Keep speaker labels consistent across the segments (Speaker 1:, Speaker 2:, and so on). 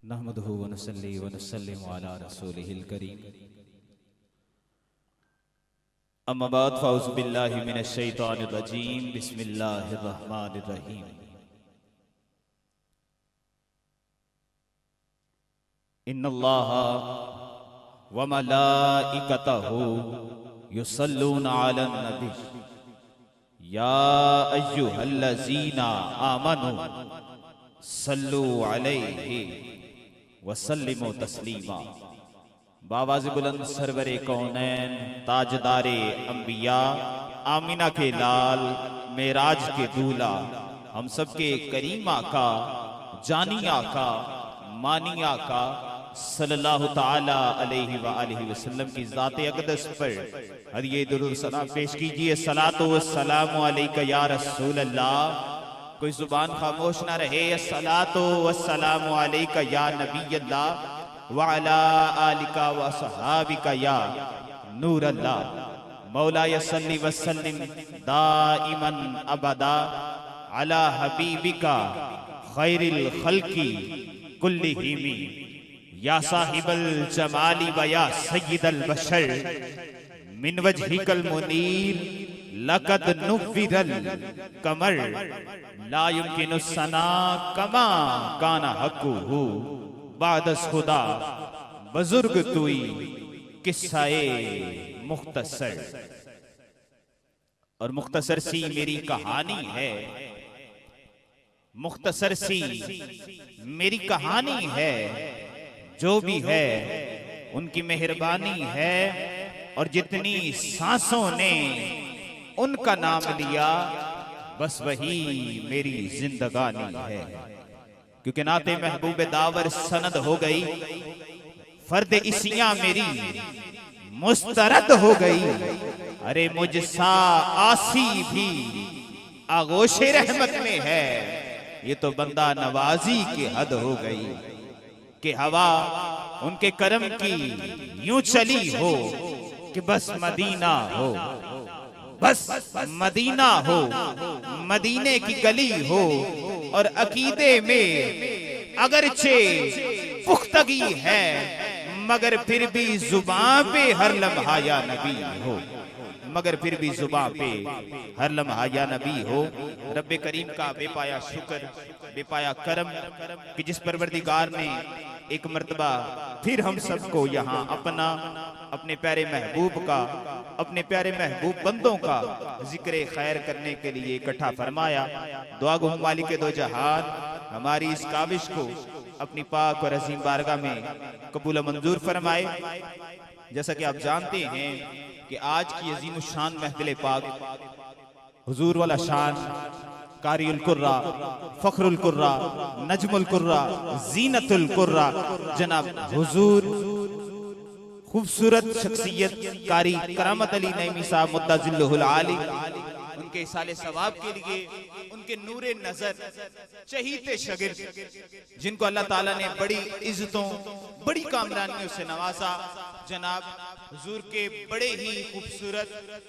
Speaker 1: नहमदुहु व नसल्ली व नसल्लिमु अला रसूलिहिल करीम। अम्मा बाद फ़अऊज़ु बिल्लाहि मिनश शैतानिर रजीम। बिस्मिल्लाहिर रहमानिर रहीम। इन्नल्लाहा व मलाइकतहु युसल्लूना अलन नबी या अय्युहल्लज़ीना आमनू सल्लू अलैहि वसल्लिमु तस्लीमा। बावाज़ बुलंद सरवरे कौनैन ताजदारे अंबिया आमिना के लाल मेराज के दूल्हा हम सबके करीम आका जानी आका मानी आका सल्लल्लाहु ताला अलैहि व आलिहि वसल्लम की ज़ात अक़दस पर हदिये दुरूद सलाम पेश कीजिए। सलातो व सलामु अलैका या रसूल अल्लाह। कोई जुबान खामोश ना रहे। सलातो व सलामु अलैका या नबी अल्लाह व अला आलिका व सहाबिका या नूर अल्लाह। मौला सल्ली व सल्लिम दाइमन अबदा अला हबीबिका खैरिल खल्की कुल्लिहिमी या साहिबल जमाली व या सय्यिदल बशर मिन वजहिकल मुनीर लक़द नुव्विरल कमर ला युमकिनु सना कमा काना हक़्क़ुहु बादस खुदा बुजुर्ग तुई किस्साए मुख्तसर। और मुख्तसर सी मेरी कहानी है, मुख्तसर सी मेरी कहानी है। जो भी है उनकी मेहरबानी है और जितनी सांसों ने उनका नाम लिया बस वही मेरी जिंदगानी है। क्योंकि नाते महबूब दावर सनद हो गई, फर्द इसियां मेरी मुस्तरद हो गई। अरे मुझसा आसी भी आगोशे रहमत में है, ये तो बंदा नवाजी की हद हो गई। कि हवा उनके करम की यूं चली हो कि बस मदीना हो, बस मदीना हो, मदीने की गली हो। और अकीदे में अगरचे पुख्तगी है मगर फिर भी जुबान पे हर लम्हा या नबी हो, मगर फिर भी जुबान पे हर लम्हा या नबी हो। रब्बे करीम का बेपाया शुक्र बेपाया करम कि जिस परवरदिगार ने एक मर्तबा फिर हम सबको यहाँ अपना अपने प्यारे महबूब का अपने प्यारे महबूब बंदों का जिक्र खैर करने के लिए इकट्ठा फरमाया। दुआ गो मालिक के दो जहान हमारी इस काविश को अपनी पाक और अजीम बारगाह में कबूल मंजूर फरमाए। जैसा कि आप जानते हैं कि आज की अजीम शान महफिल पाक हुजूर वाला शान कारियुल कुर्रा फखरुल कुर्रा नजमुल कुर्रा जीनतुल कुर्रा जनाब हुजूर खूबसूरत शख्सियत कारी करामत अली नईमी साहब मुद्दाजिल्लुहुल आली, उनके इसाले सवाब के लिए उनके नूरे नजर चहीते शागिर्द जिनको अल्लाह ताला ने बड़ी इज्जतों बड़ी कामरानियों से नवाजा, जनाब हुजूर के बड़े ही खूबसूरत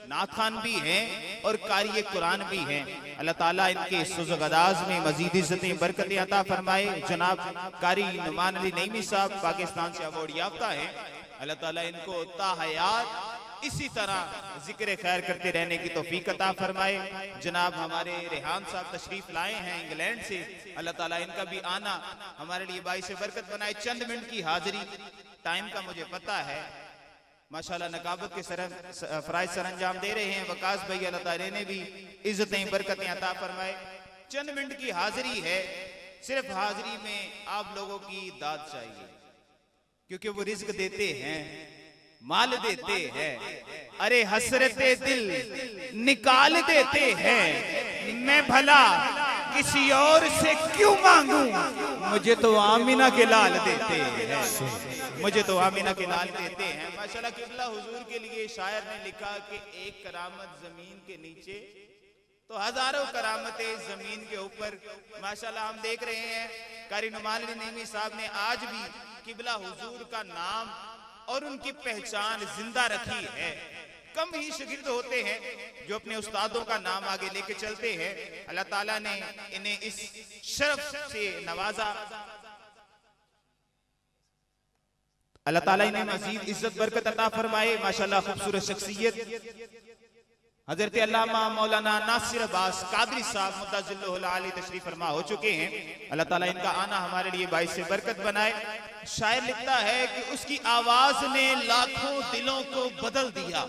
Speaker 1: नाथान भी हैं और कारी कुरान भी हैं। अल्लाह ताला इनके सुज़गदाज में मजीद इज्जतें बरकतें अता फरमाए। जनाब कारी नुमान अली नईमी साहब पाकिस्तान से अवार्ड याफ्ता हैं। अल्लाह ताला इनको ताहयात इसी तरह जिक्र खैर करते रहने की तौफीक अता फरमाए। जनाब हमारे रेहान साहब तशरीफ लाए हैं इंग्लैंड से, अल्लाह ताला इनका भी आना हमारे लिए बाइस बरकत बनाए। चंद मिनट की हाजिरी, टाइम का मुझे पता है, माशाल्लाह नकाबत के फराइज सर अंजाम दे रहे हैं। वकास भाई अल्लाह ताला ने भी इज्जतें बरकतें अता फरमाए। चंद मिनट की हाजिरी है, सिर्फ हाजिरी में आप लोगों की दाद चाहिए क्योंकि वो रिज्क देते हैं, माल देते हैं। अरे हसरते दिल निकाल देते हैं, मैं भला किसी और से क्यों मांगू, मुझे तो आमिना के लाल देते हैं, मुझे तो आमिना के लाल देते हैं। माशाल्लाह किबला हुजूर के लिए शायर ने लिखा कि एक करामत जमीन के नीचे तो हजारों करामतें जमीन के ऊपर। माशाल्लाह हम देख रहे हैं कारी नुमान अली नईमी साहब ने आज भी किबला हुजूर का नाम और उनकी पहचान जिंदा रखी है। कम ही शागिर्द होते हैं जो अपने उस्तादों का नाम आगे लेके चलते हैं। अल्लाह ताला ने इन्हें इस शर्फ से नवाजा। अल्लाह ताला इन्हें मजीद इज्जत बरकत अता फरमाए। माशाल्लाह खूबसूरत शख्सियत हजरत अल्लामा मौलाना नासिर अब्बास कादरी साहब मुद्दाजिल्लुहुल आली तशरीफ फरमा हो चुके हैं। अल्लाह ताला इनका आना हमारे लिए बाइस से बरकत बनाए। शायर लिखता है कि उसकी आवाज ने लाखों दिलों को बदल दिया।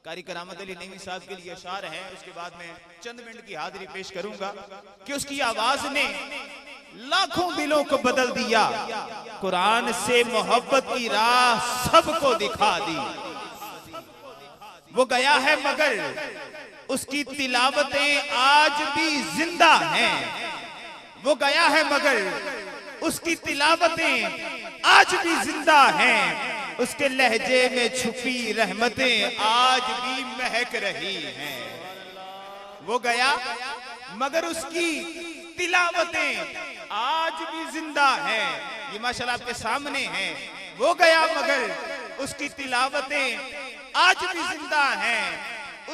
Speaker 1: कारी करामत अली नईमी साहब के लिए अशार है, उसके बाद में चंद मिनट की हाजिरी पेश करूंगा कि उसकी आवाज ने लाखों दिलों को बदल दिया। कुरान से मोहब्बत की राह सबको दिखा दी। वो गया है मगर उसकी तिलावतें आज भी जिंदा हैं। वो गया है मगर उसकी तिलावतें आज भी जिंदा हैं। उसके लहजे में छुपी रहमतें आज भी महक रही हैं। वो गया मगर उसकी तिलावतें आज भी जिंदा हैं। ये माशाल्लाह आपके सामने है। वो गया मगर उसकी तिलावतें आज भी जिंदा हैं।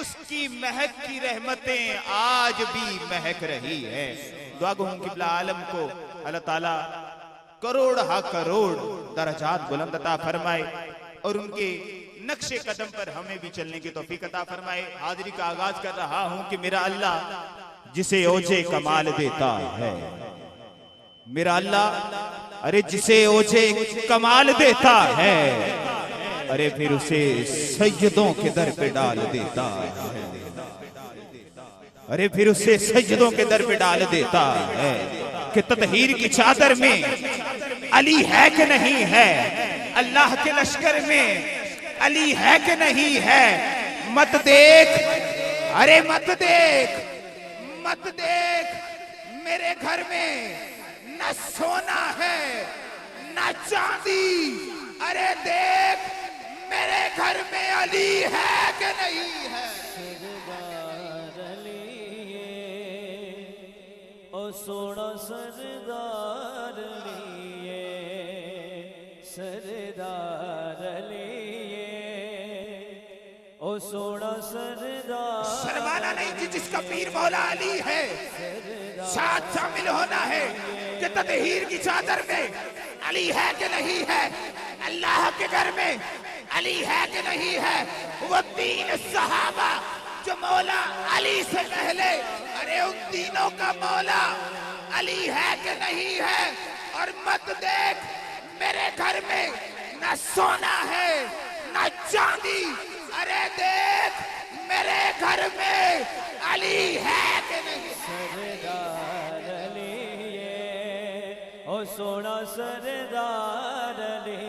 Speaker 1: उसकी महक की रहमतें आज भी महक रही है। दुआ गो हूं किबला आलम को अल्लाह ताला करोड़ हा करोड़ दरजात बुलंद अता फरमाए और उनके नक्शे कदम पर हमें भी चलने की तौफीक अता फरमाए। हाजिरी का आगाज कर रहा हूं कि मेरा अल्लाह जिसे ओझे कमाल देता है, मेरा अल्लाह अरे जिसे ओझे कमाल देता है, अरे फिर उसे सज्जदों के दर पे डाल देता है। अरे फिर उसे सज्जदों के दर पे डाल देता है कि ततहीर की चादर में अली है कि नहीं है, अल्लाह के लश्कर में अली है कि नहीं है। मत देख, अरे मत देख, मत देख, मेरे घर में न सोना है न चांदी, अरे देख मेरे घर में अली है कि नहीं है।
Speaker 2: सरदार अली ओ सोना सरदार अली, सरदार अली ओ सोना सरदार।
Speaker 1: शर्माना नहीं कि जिसका पीर मौला अली है, साथ शामिल होना है कि ततहीर की चादर में अली है कि नहीं है, अल्लाह के घर में अली है कि नहीं है। वो 3 सहाबा जो मौला अली से पहले, अरे उन तीनों का मौला अली है कि नहीं है। और मत देख मेरे घर में न सोना है न चांदी, अरे देख मेरे घर में अली है कि नहीं।
Speaker 2: सरदार अली ओ सोना सरदार अली,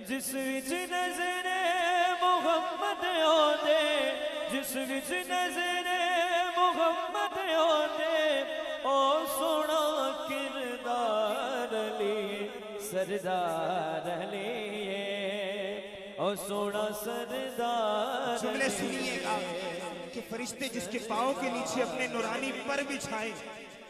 Speaker 2: जिस विच नजर मुहम्मद होंदे, जिस विच नजर मुहम्मद होंदे, ओ सोना किरदार अली, सरदार अली ओ सोना सरदार।
Speaker 1: जुमले सुनिएगा कि फरिश्ते जिसके पाँव के नीचे अपने नूरानी पर बिछाएं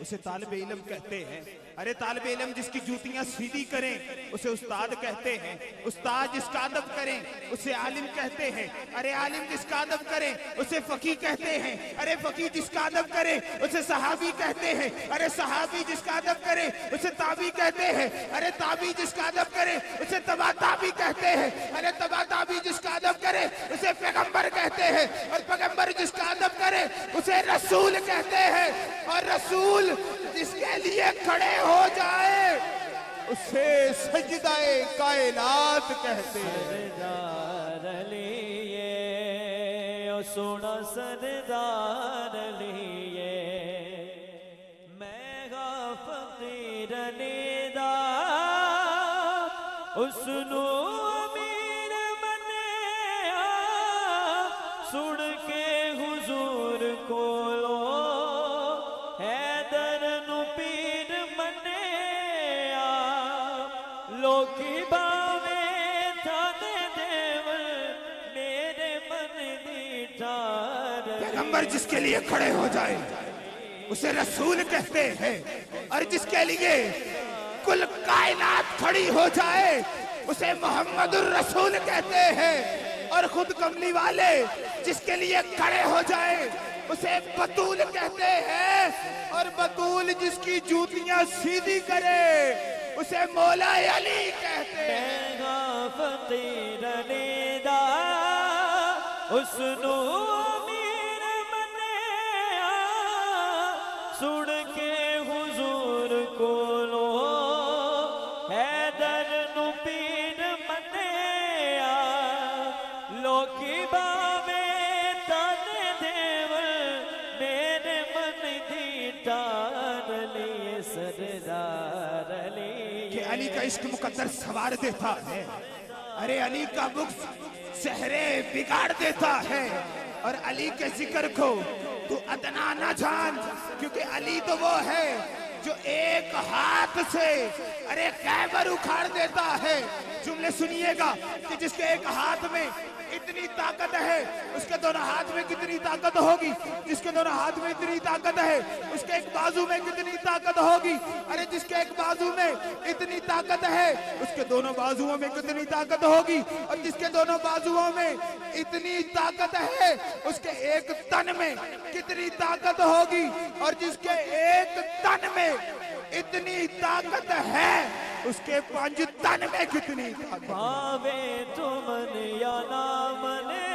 Speaker 1: उसे तालिब इल्म कहते हैं। अरे तालिब इल्म जिसकी जूतियां सीधी करें उसे उस्ताद कहते हैं। उस्ताद जिसका अदब करें उसे आलिम कहते हैं। अरे आलिम जिसका अदब करें उसे फकीह कहते हैं। अरे फकीह जिसका अदब करे उसे सहाबी कहते हैं। अरे सहाबी जिसका अदब करे उसे ताबी कहते हैं। अरे ताबी जिसका अदब करे उसे तबा ताबी कहते हैं। अरे तबा ताबी जिसका अदब करे उसे पैगंबर कहते हैं। और पैगंबर जिसका अदब करे उसे रसूल कहते हैं। और रसूल जिसके लिए खड़े हो जाए उसे सजदाए कायनात कहते हैं।
Speaker 2: सरदार अली ओ सोना सरदार अली, मैं गा फकीर नेदा उसनू अमीर मन्निया, सुन के हुजूर कोलो हैदर नू पीर मन्निया, लोकी बावे थाने देवर मेरे मन दी ठार।
Speaker 1: पैगंबर जिसके लिए खड़े हो जाए उसे रसूल कहते हैं। और जिसके लिए कुल कायनात खड़ी हो जाए उसे मोहम्मदुर रसूल कहते हैं। और खुद कमली वाले जिसके लिए खड़े हो जाए उसे बतूल कहते हैं। और बतूल जिसकी जूतियां सीधी करे उसे जिसे मौला अली कहते हैं।
Speaker 2: मैं फकीर अलीदा उसनू अमीर मन्निया सुन के हुजूर कोलो हैदर नू पीर मन्निया लोकी बावे ताने देवल मेरे मन दी तार लिए सरदार अली
Speaker 1: कि अली का इश्क मुकद्दर सवार देता है। अरे अली का बुक्स सहरे बिगाड़ देता है। और अली के जिक्र को तू अदना ना जान, क्योंकि अली तो वो है जो एक हाथ से अरे खैबर उखाड़ देता है। जुमले सुनिएगा कि जिसके एक हाथ में इतनी ताकत है, उसके दोनों हाथ में कितनी ताकत होगी। जिसके दोनों हाथ में इतनी ताकत है, उसके एक बाजू में कितनी ताकत होगी। अरे जिसके एक बाजू में इतनी ताकत है, उसके दोनों बाजुओं में कितनी ताकत होगी। और जिसके दोनों बाजुओं में इतनी ताकत है, उसके एक तन में कितनी ताकत होगी। और जिसके एक तन में इतनी ताकत है, उसके पंज तन में कितनी ताकत।
Speaker 2: भावे तुमन या ना मने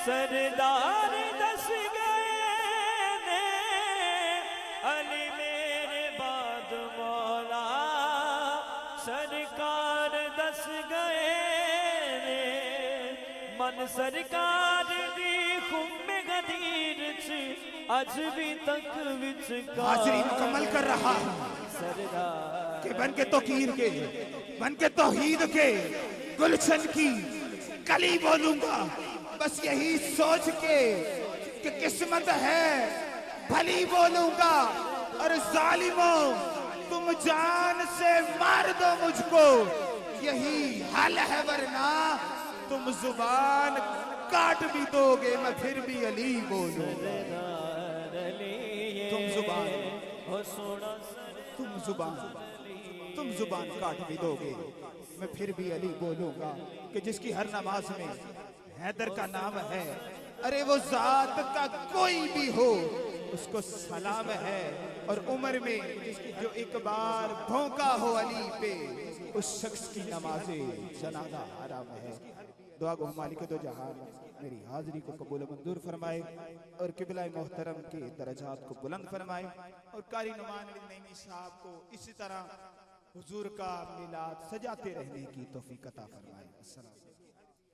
Speaker 2: सरदार दस गए ने अली मेरे बाद मौला सरकार दस गए ने मन सरकार दी खुम्बे गदीर च अज भी तक विच
Speaker 1: हाजिरी मुकम्मल कर रहा
Speaker 2: सरदार
Speaker 1: कि बन के तौकीर के, बन के तौहीद के गुलशन की कली बोलूंगा। बस यही सोच के कि किस्मत है भली बोलूंगा। और जालिमों तुम जान से मार दो मुझको, यही हल है, वरना तुम जुबान काट भी दोगे, मैं फिर भी अली बोलूंगा। तुम जुबान काट भी दोगे, मैं फिर भी अली बोलूंगा। कि जिसकी हर नमाज में हैदर का नाम है, अरे वो जात का कोई भी हो उसको सलाम है। और उम्र में जिसकी जो एक बार भौंका हो अली पे, उस शख्स की नमाजे जनाजा हराम है। दुआ गो मालिक दो जहान मेरी हाजिरी को कबूल मंजूर फरमाए और किबला मोहतरम के दरजात को बुलंद फरमाए। और कारी नुमान नईमी साहब को इसी तरह हुजूर का मिलाद सजाते रहने की तौफीक अता फरमाए। अस्सलाम।